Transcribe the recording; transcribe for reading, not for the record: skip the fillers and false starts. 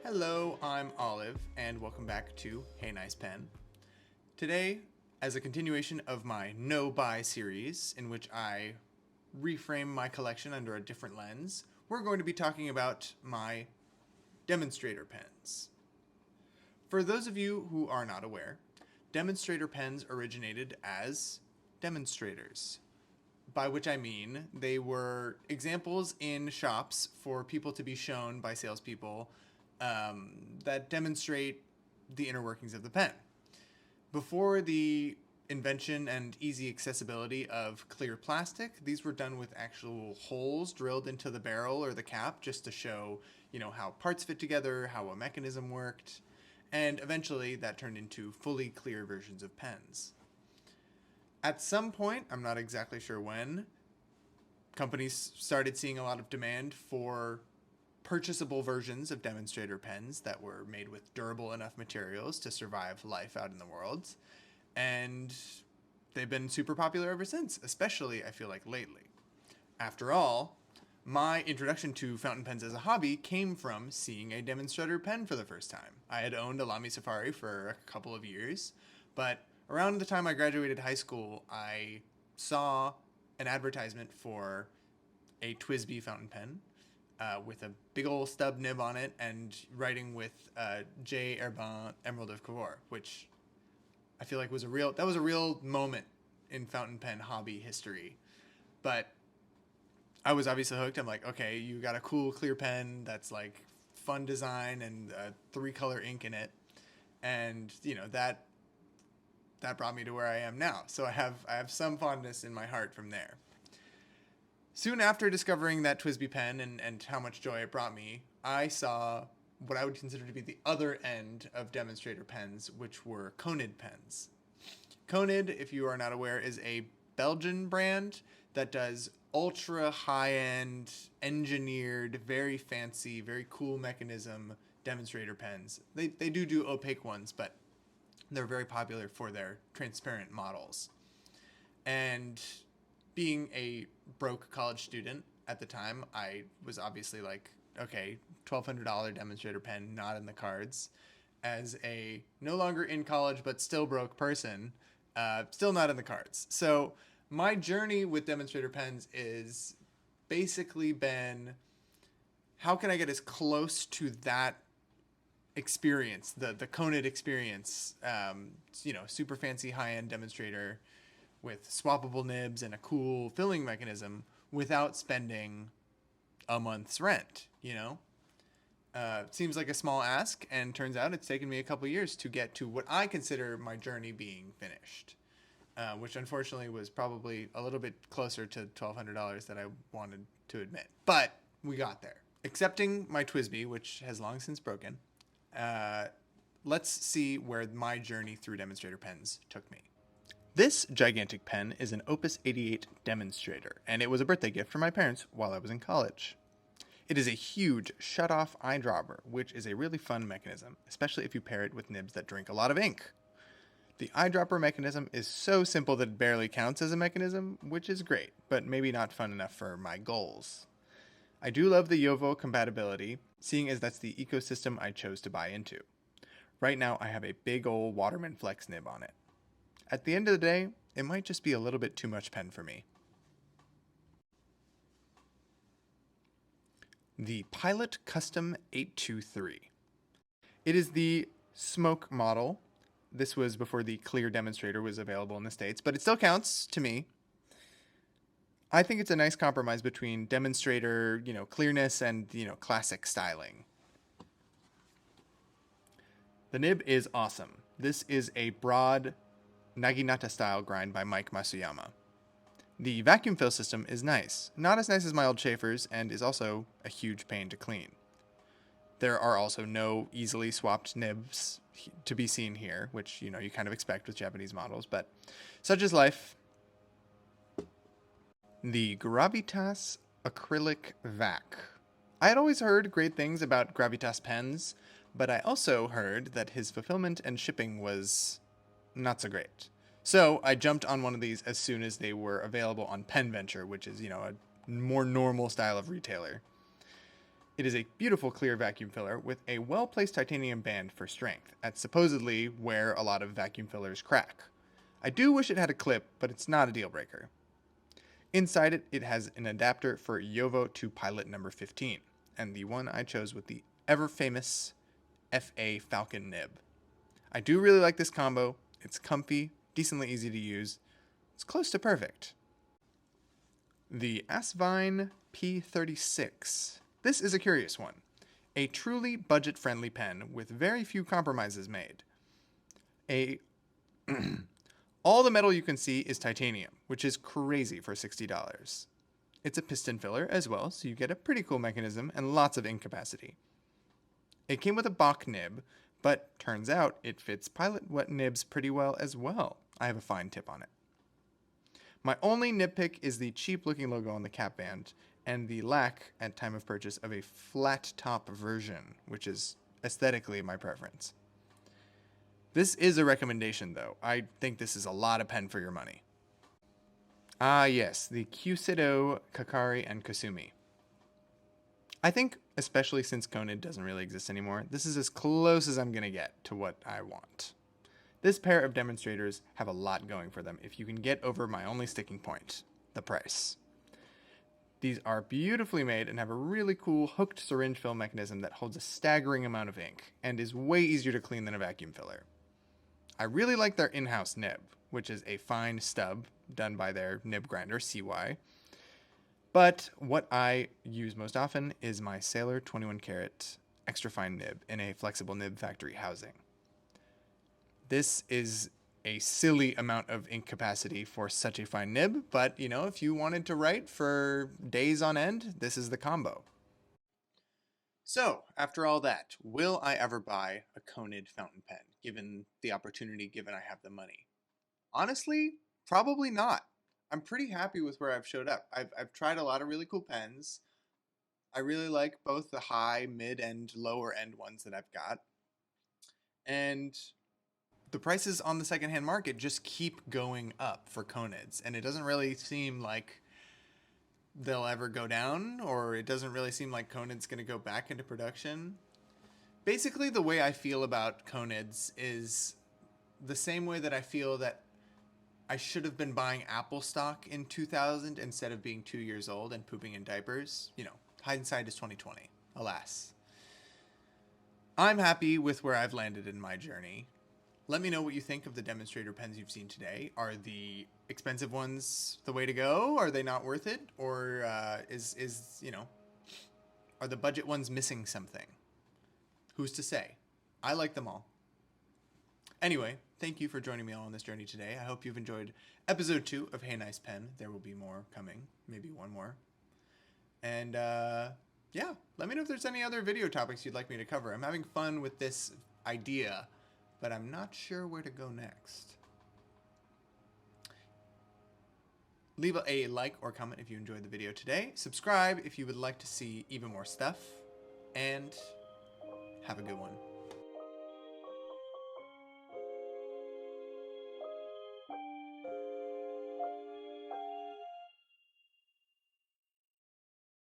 Hello, I'm Olive, and welcome back to Hey Nice Pen. Today, as a continuation of my No Buy series, in which I reframe my collection under a different lens, we're going to be talking about my Demonstrator pens. For those of you who are not aware, Demonstrator pens originated as Demonstrators, by which I mean they were examples in shops for people to be shown by salespeople that demonstrate the inner workings of the pen. Before the invention and easy accessibility of clear plastic, these were done with actual holes drilled into the barrel or the cap just to show, how parts fit together, how a mechanism worked, and eventually that turned into fully clear versions of pens. At some point, I'm not exactly sure when, companies started seeing a lot of demand for purchasable versions of Demonstrator pens that were made with durable enough materials to survive life out in the world. And they've been super popular ever since, especially, I feel like, lately. After all, my introduction to fountain pens as a hobby came from seeing a Demonstrator pen for the first time. I had owned a Lamy Safari for a couple of years, but around the time I graduated high school, I saw an advertisement for a TWSBI fountain pen with a big old stub nib on it and writing with J. Herbin Emerald of Cavour, which I feel like was a real moment in fountain pen hobby history. But I was obviously hooked. I'm like, okay, you got a cool clear pen that's like fun design and 3-color ink in it, and that brought me to where I am now. So I have some fondness in my heart from there. Soon after discovering that TWSBI pen and how much joy it brought me, I saw what I would consider to be the other end of Demonstrator pens, which were Conid pens. Conid, if you are not aware, is a Belgian brand that does ultra high-end, engineered, very fancy, very cool mechanism Demonstrator pens. They do opaque ones, but they're very popular for their transparent models. And being a broke college student at the time, I was obviously like, okay, $1,200 Demonstrator pen, not in the cards. As a no longer in college but still broke person, still not in the cards. So my journey with Demonstrator pens is basically been, how can I get as close to that experience, the Conid experience, super fancy high-end Demonstrator with swappable nibs and a cool filling mechanism without spending a month's rent, Seems like a small ask, and turns out it's taken me a couple years to get to what I consider my journey being finished, which unfortunately was probably a little bit closer to $1,200 than I wanted to admit. But we got there. Accepting my TWSBI, which has long since broken, let's see where my journey through Demonstrator pens took me. This gigantic pen is an Opus 88 Demonstrator, and it was a birthday gift from my parents while I was in college. It is a huge shut-off eyedropper, which is a really fun mechanism, especially if you pair it with nibs that drink a lot of ink. The eyedropper mechanism is so simple that it barely counts as a mechanism, which is great, but maybe not fun enough for my goals. I do love the JoWo compatibility, seeing as that's the ecosystem I chose to buy into. Right now I have a big ol' Waterman Flex nib on it. At the end of the day, it might just be a little bit too much pen for me. The Pilot Custom 823. It is the smoke model. This was before the clear Demonstrator was available in the States, but it still counts to me. I think it's a nice compromise between Demonstrator, clearness and, classic styling. The nib is awesome. This is a broad Naginata style grind by Mike Masuyama. The vacuum fill system is nice. Not as nice as my old Schaefer's, and is also a huge pain to clean. There are also no easily swapped nibs to be seen here, which, you kind of expect with Japanese models, but such is life. The Gravitas Acrylic Vac. I had always heard great things about Gravitas pens, but I also heard that his fulfillment and shipping was not so great. So I jumped on one of these as soon as they were available on Pen Venture, which is, a more normal style of retailer. It is a beautiful clear vacuum filler with a well-placed titanium band for strength, at supposedly where a lot of vacuum fillers crack. I do wish it had a clip, but it's not a deal breaker. Inside it, it has an adapter for Yovo to Pilot number 15, and the one I chose with the ever-famous FA Falcon nib. I do really like this combo. It's comfy, decently easy to use. It's close to perfect. The Asvine P36. This is a curious one. A truly budget-friendly pen with very few compromises made. All the metal you can see is titanium, which is crazy for $60. It's a piston filler as well, so you get a pretty cool mechanism and lots of ink capacity. It came with a Bach nib, but turns out it fits Pilot wet nibs pretty well as well. I have a fine tip on it. My only nitpick is the cheap-looking logo on the cap band, and the lack, at time of purchase, of a flat-top version, which is aesthetically my preference. This is a recommendation, though. I think this is a lot of pen for your money. Ah, yes, the Cusido, Kakari, and Kasumi. I think, especially since Conid doesn't really exist anymore, this is as close as I'm going to get to what I want. This pair of demonstrators have a lot going for them if you can get over my only sticking point, the price. These are beautifully made and have a really cool hooked syringe fill mechanism that holds a staggering amount of ink and is way easier to clean than a vacuum filler. I really like their in-house nib, which is a fine stub done by their nib grinder, CY. But what I use most often is my Sailor 21 karat extra fine nib in a flexible nib factory housing. This is a silly amount of ink capacity for such a fine nib, but you know, if you wanted to write for days on end, this is the combo. So, after all that, will I ever buy a Conid fountain pen, given the opportunity, given I have the money? Honestly, probably not. I'm pretty happy with where I've showed up. I've tried a lot of really cool pens. I really like both the high, mid, and lower end ones that I've got. And the prices on the secondhand market just keep going up for Conids, and it doesn't really seem like they'll ever go down, or it doesn't really seem like Conid's going to go back into production. Basically, the way I feel about Conids is the same way that I feel that I should have been buying Apple stock in 2000 instead of being 2 years old and pooping in diapers. You know, hindsight is 2020, alas. I'm happy with where I've landed in my journey. Let me know what you think of the demonstrator pens you've seen today. Are the expensive ones the way to go? Are they not worth it? Or are the budget ones missing something? Who's to say? I like them all. Anyway, thank you for joining me on this journey today. I hope you've enjoyed episode 2 of Hey Nice Pen. There will be more coming, maybe one more. And yeah, let me know if there's any other video topics you'd like me to cover. I'm having fun with this idea, but I'm not sure where to go next. Leave a like or comment if you enjoyed the video today. Subscribe if you would like to see even more stuff. And have a good one.